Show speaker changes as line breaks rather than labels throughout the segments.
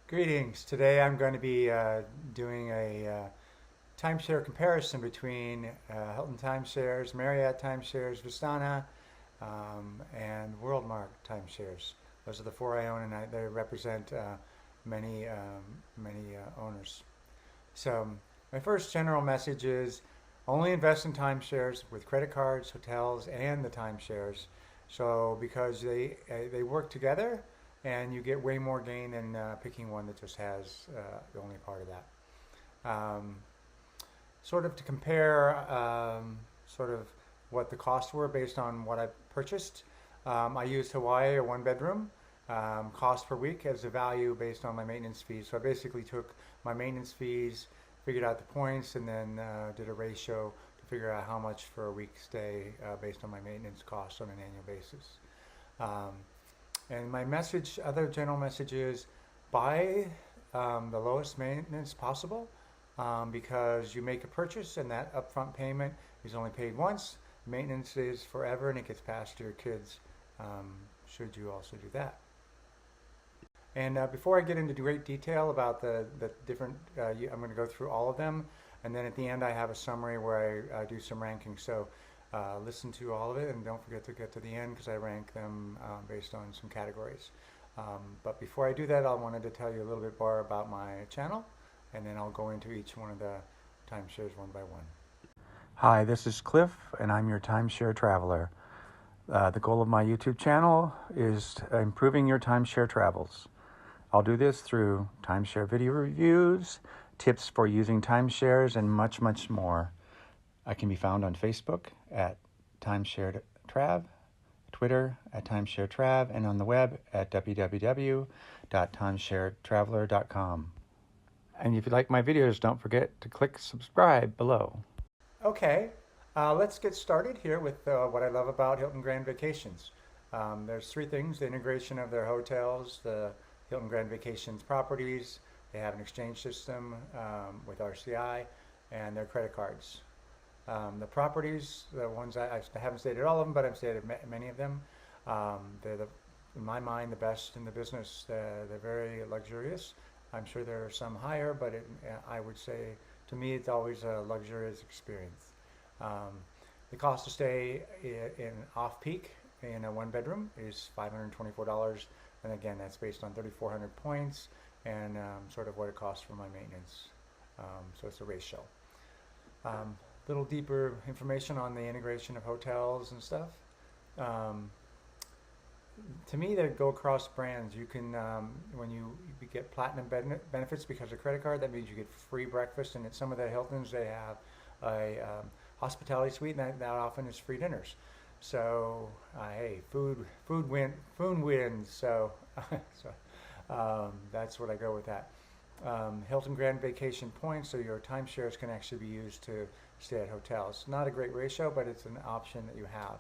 Greetings. Today I'm going to be doing a timeshare comparison between Hilton Timeshares, Marriott Timeshares, Vistana, and Worldmark Timeshares. Those are the four I own, and they represent many owners. So my first general message is only invest in timeshares with credit cards, hotels, and the timeshares. So because they work together, and you get way more gain than picking one that just has the only part of that. Sort of to compare sort of what the costs were based on what I purchased. I used Hawaii, a one bedroom, cost per week as a value based on my maintenance fees. So I basically took my maintenance fees, figured out the points, and then did a ratio to figure out how much for a week stay based on my maintenance costs on an annual basis. And my message, other general message is buy the lowest maintenance possible because you make a purchase and that upfront payment is only paid once. Maintenance is forever and it gets passed to your kids should you also do that. And before I get into great detail about the different, I'm going to go through all of them, and then at the end I have a summary where I do some ranking. So listen to all of it and don't forget to get to the end because I rank them based on some categories. But before I do that, I wanted to tell you a little bit more about my channel, and then I'll go into each one of the timeshares one by one. Hi, this is Cliff, and I'm your timeshare traveler. The goal of my YouTube channel is improving your timeshare travels. I'll do this through timeshare video reviews, tips for using timeshares, and much, much more. I can be found on Facebook at Timeshare Trav, Twitter at Timeshare Trav, and on the web at www.timesharetraveler.com. And if you like my videos, don't forget to click subscribe below. Okay, let's get started here with what I love about Hilton Grand Vacations. There's three things: the integration of their hotels, the Hilton Grand Vacations properties. They have an exchange system with RCI, and their credit cards. The properties, the ones I haven't stated all of them, but I've stated many of them. They're, in my mind, the best in the business. They're very luxurious. I'm sure there are some higher, but I would say, to me, it's always a luxurious experience. The cost to stay in off-peak in a one-bedroom is $524, and again, that's based on 3,400 points and sort of what it costs for my maintenance. So it's a ratio. Little deeper information on the integration of hotels and stuff. To me, they go across brands. You can, when you get platinum benefits because of credit card, that means you get free breakfast. And at some of the Hiltons, they have a hospitality suite, and that often is free dinners. So, hey, food wins. So, that's what I go with that. Hilton Grand Vacation points, so your timeshares can actually be used to stay at hotels. Not a great ratio, but it's an option that you have.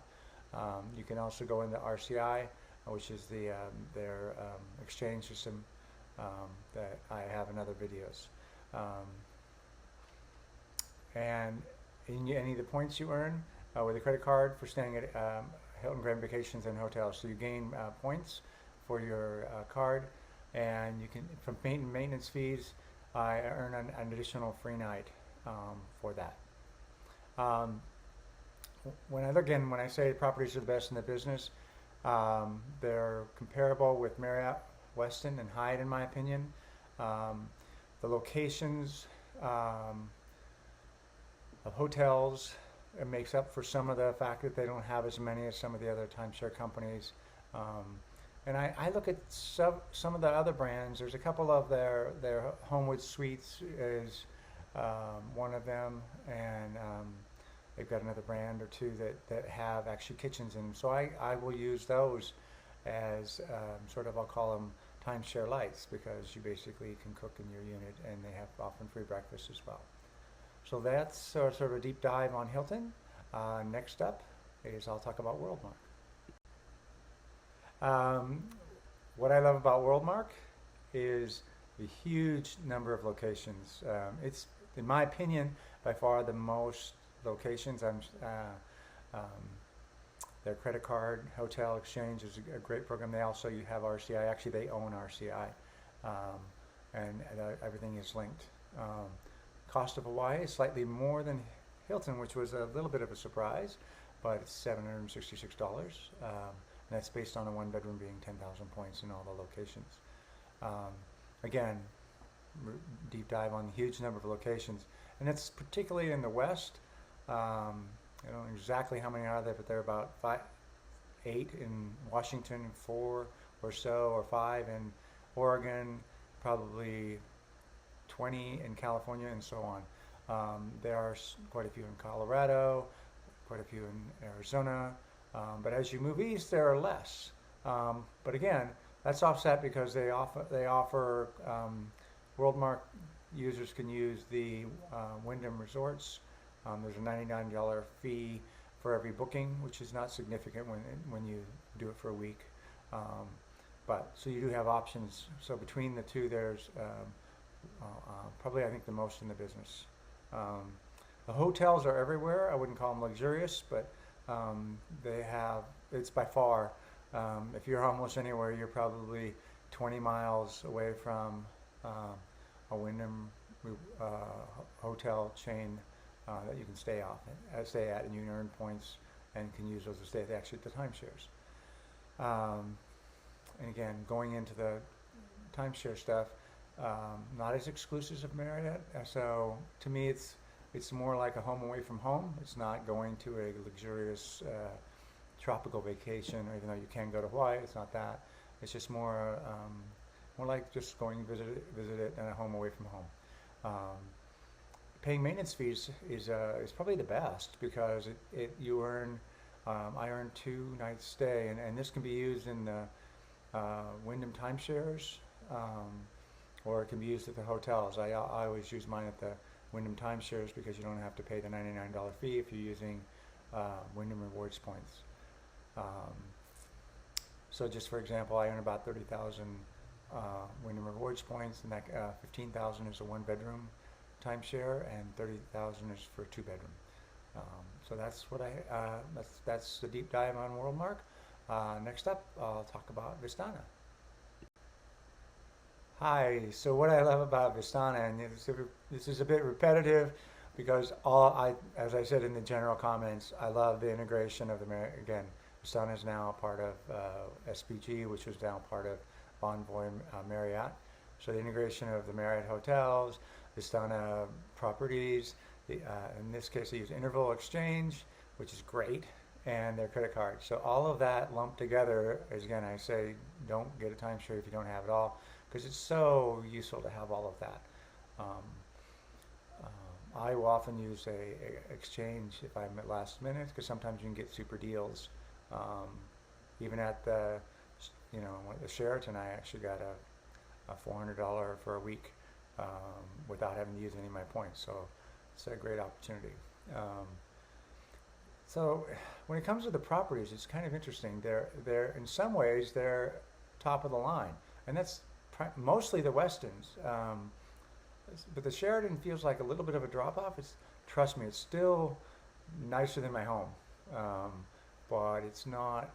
You can also go into RCI, which is their exchange system that I have in other videos. And any of the points you earn with a credit card for staying at Hilton Grand Vacations and hotels. So you gain points for your card, and you can, from maintenance fees, I earn an additional free night for that. When I say properties are the best in the business, they're comparable with Marriott, Westin, and Hyatt, in my opinion. The locations of hotels, it makes up for some of the fact that they don't have as many as some of the other timeshare companies. And I look at some of the other brands. There's a couple of their Homewood Suites is one of them, and they've got another brand or two that have actually kitchens in them. So I will use those as sort of, I'll call them timeshare lights, because you basically can cook in your unit, and they have often free breakfast as well. So that's sort of a deep dive on Hilton. Next up is I'll talk about Worldmark. What I love about Worldmark is the huge number of locations. It's, in my opinion, by far the most locations. Their credit card hotel exchange is a great program. They also have RCI. Actually, they own RCI. and everything is linked. Cost of Hawaii is slightly more than Hilton, which was a little bit of a surprise, but it's $766. And that's based on a one bedroom being 10,000 points in all the locations. Again, deep dive on the huge number of locations, and it's particularly in the West. I don't know exactly how many are there, but there are about 8 in Washington, 4 or so, or 5 in Oregon, probably 20 in California, and so on. There are quite a few in Colorado, quite a few in Arizona, but as you move east, there are less. But again, that's offset because they offer Worldmark users can use the Wyndham Resorts. There's a $99 fee for every booking, which is not significant when you do it for a week. But so you do have options. So between the two, there's probably, I think, the most in the business. The hotels are everywhere. I wouldn't call them luxurious, but it's by far, if you're almost anywhere, you're probably 20 miles away from a Wyndham hotel chain that you can stay at, and you can earn points and can use those to stay actually at the timeshares. And again, going into the timeshare stuff, not as exclusive as Marriott. So to me, it's more like a home away from home. It's not going to a luxurious tropical vacation, even though you can go to Hawaii. It's not that. It's just more like just going to visit it and a home away from home. Paying maintenance fees is probably the best because you earn. I earn 2 nights stay, and this can be used in the Wyndham timeshares, or it can be used at the hotels. I always use mine at the Wyndham timeshares because you don't have to pay the $99 fee if you're using Wyndham rewards points. So just for example, I earn about 30,000 Wyndham rewards points, and that 15,000 is a 1-bedroom timeshare, and 30,000 is for a 2-bedroom. So that's what that's the deep dive on Worldmark. Next up, I'll talk about Vistana. Hi. So what I love about Vistana, and this is a bit repetitive, because as I said in the general comments, I love the integration of again, Vistana is now part of SPG, which was now part of Bonvoy Marriott. So the integration of the Marriott hotels, Vistana properties, in this case they use interval exchange, which is great, and their credit cards. So all of that lumped together is, again, I say don't get a timeshare if you don't have it all, because it's so useful to have all of that. I will often use a exchange if I'm at last minute, because sometimes you can get super deals. Even at the Sheraton, I actually got a $400 for a week without having to use any of my points. So it's a great opportunity. So when it comes to the properties, it's kind of interesting. They're in some ways they're top of the line, and that's mostly the Westins. But the Sheraton feels like a little bit of a drop off. Trust me, it's still nicer than my home, but it's not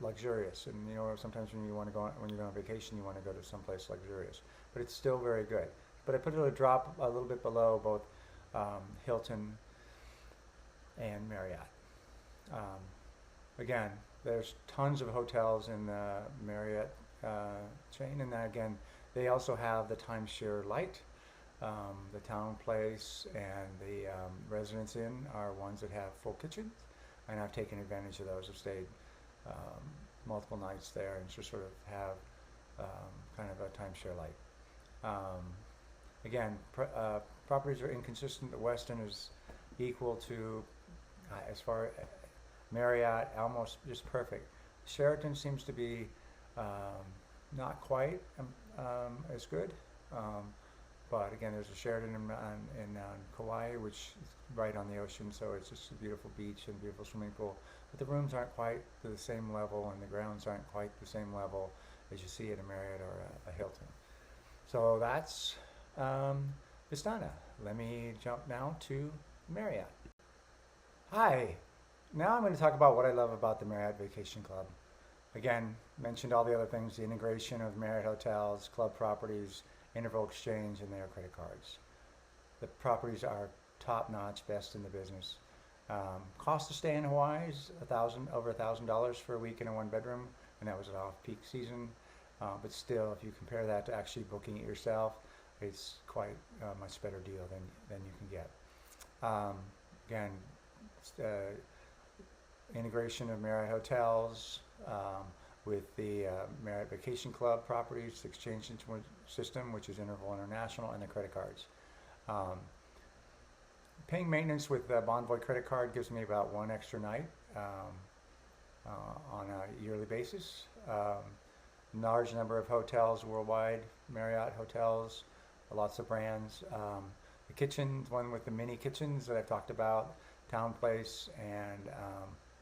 luxurious. And sometimes when you're going on vacation, you want to go to someplace luxurious. But it's still very good. But I put it a little bit below both Hilton and Marriott. Again, there's tons of hotels in the Marriott chain, and then again, they also have the Timeshare Light, the Town Place, and the Residence Inn are ones that have full kitchens, and I've taken advantage of those. I've stayed multiple nights there and just sort of have kind of a Timeshare Light. Again, properties are inconsistent. The Westin is equal to, as far as Marriott, almost just perfect. Sheraton seems to be not quite as good, but again, there's a Sheraton in Kauai, which is right on the ocean, so it's just a beautiful beach and a beautiful swimming pool. But the rooms aren't quite to the same level, and the grounds aren't quite the same level as you see at a Marriott or a Hilton. So that's Vistana. Let me jump now to Marriott. Hi. Now I'm going to talk about what I love about the Marriott Vacation Club. Again, mentioned all the other things, the integration of Marriott hotels, club properties, interval exchange, and their credit cards. The properties are top notch, best in the business. Cost to stay in Hawaii is over $1,000 for a week in a one bedroom, and that was an off peak season. But still, if you compare that to actually booking it yourself, it's quite a much better deal than you can get. Again, integration of Marriott hotels with the Marriott Vacation Club properties, the exchange system, which is Interval International, and the credit cards. Paying maintenance with the Bonvoy credit card gives me about one extra night on a yearly basis. Large number of hotels worldwide, Marriott hotels, lots of brands. The kitchen, one with the mini kitchens that I've talked about, Town Place and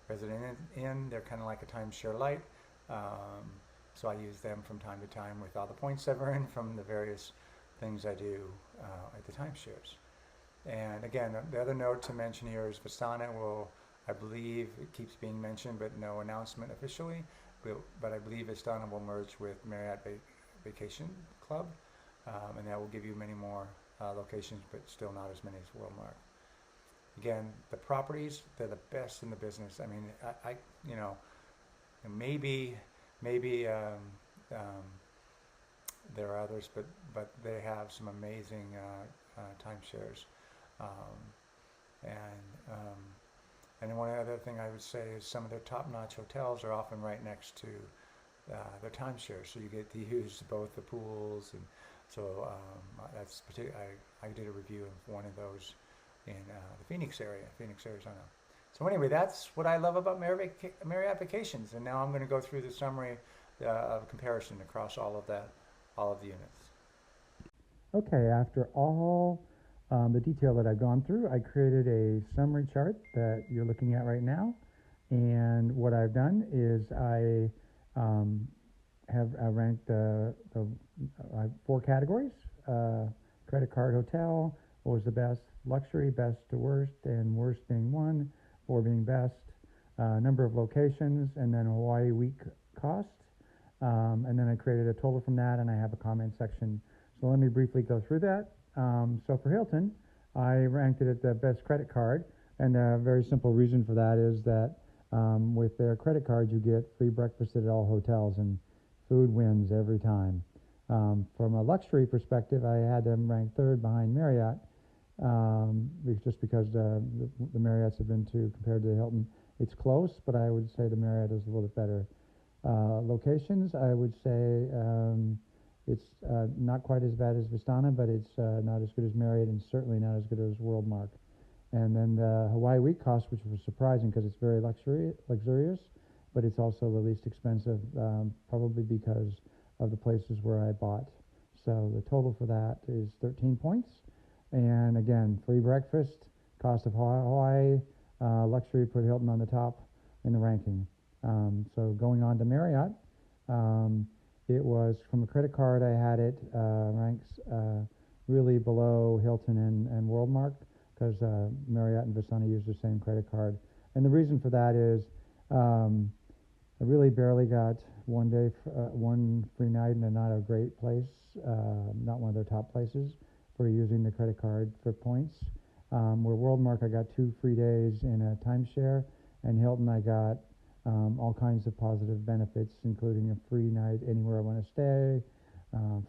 Resident Inn, they're kind of like a timeshare light. So I use them from time to time with all the points I've earned from the various things I do at the timeshares. And again, the other note to mention here is Vistana will, I believe, it keeps being mentioned, but no announcement officially. But I believe Vistana will merge with Marriott Vacation Club, and that will give you many more locations, but still not as many as Worldmark. Again, the properties, they're the best in the business. I mean, I you know, maybe there are others, but they have some amazing timeshares. And one other thing I would say is some of their top-notch hotels are often right next to their timeshares, so you get to use both the pools. And so that's I did a review of one of those in the Phoenix area, Phoenix, Arizona. So anyway, that's what I love about Marriott Vacations. And now I'm going to go through the summary of comparison across all of the units.
Okay, after all the detail that I've gone through, I created a summary chart that you're looking at right now. And what I've done is I have ranked the 4 categories: credit card, hotel, what was the best, luxury, best to worst, and worst being 1, 4 being best, number of locations, and then Hawaii week cost. And then I created a total from that, and I have a comment section. So let me briefly go through that. So for Hilton, I ranked it at the best credit card, and a very simple reason for that is that with their credit card, you get free breakfast at all hotels, and food wins every time. From a luxury perspective, I had them ranked 3rd behind Marriott, just because the Marriotts have been compared to the Hilton. It's close, but I would say the Marriott is a little bit better. Locations, I would say it's not quite as bad as Vistana, but it's not as good as Marriott, and certainly not as good as Worldmark. And then the Hawaii week cost, which was surprising because it's very luxurious, but it's also the least expensive, probably because of the places where I bought. So the total for that is 13 points. And again, free breakfast, cost of Hawaii, luxury put Hilton on the top in the ranking. So going on to Marriott, it was from a credit card, I had it ranks really below Hilton and Worldmark, because Marriott and Vistana use the same credit card. And the reason for that is I really barely got one free night in a not a great place, not one of their top places for using the credit card for points. Where Worldmark, I got 2 free days in a timeshare, and Hilton, I got all kinds of positive benefits, including a free night anywhere I want to stay,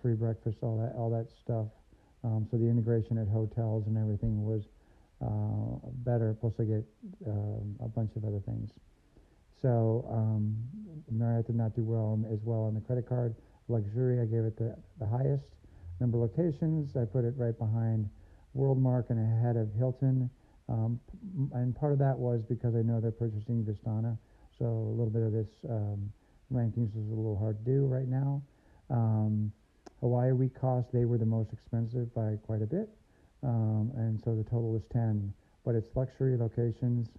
free breakfast, all that stuff. So the integration at hotels and everything was better. Plus, I get a bunch of other things. So Marriott did not do as well on the credit card. Luxury, I gave it the highest. Number of locations, I put it right behind Worldmark and ahead of Hilton. And part of that was because I know they're purchasing Vistana. So a little bit of this rankings is a little hard to do right now. Hawaii week cost, they were the most expensive by quite a bit. And so the total is 10. But it's luxury locations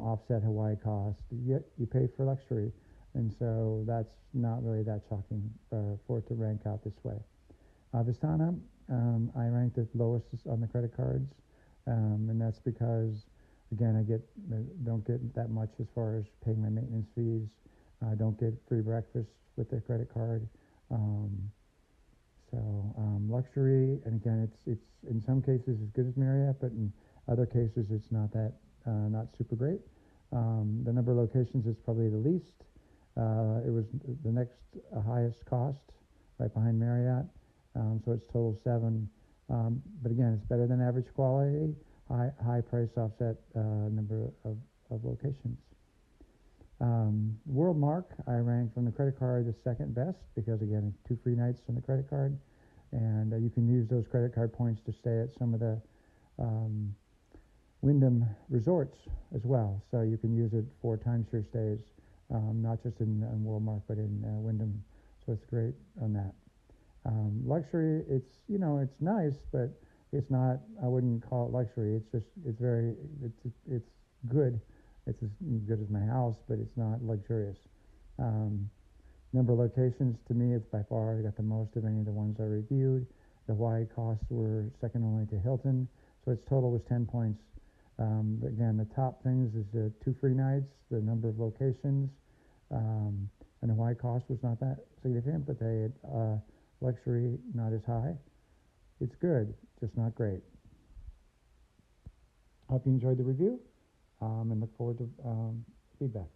offset Hawaii cost. Yet you pay for luxury. And so that's not really that shocking for it to rank out this way. Vistana, I ranked it lowest on the credit cards. And that's because, again, I don't get that much as far as paying my maintenance fees. I don't get free breakfast with the credit card. Um, Luxury, and again, it's in some cases as good as Marriott, but in other cases it's not super great. The number of locations is probably the least. It was the next highest cost, right behind Marriott. So it's total 7. But again, it's better than average quality. High price offset number of locations. Worldmark, I ranked from the credit card the second best because again, 2 free nights on the credit card, and you can use those credit card points to stay at some of the um, Wyndham resorts as well. So you can use it for timeshare stays, not just in Worldmark, but in Wyndham. So it's great on that. Luxury, it's nice, but it's not. I wouldn't call it luxury. It's good. It's as good as my house, but it's not luxurious. Um, Number of locations, to me, it's by far got the most of any of the ones I reviewed. The Hawaii costs were second only to Hilton, so its total was 10 points. Again, the top things is the 2 free nights, the number of locations, and the Hawaii cost was not that significant, but they had luxury not as high. It's good, just not great. Hope you enjoyed the review, and look forward to feedback.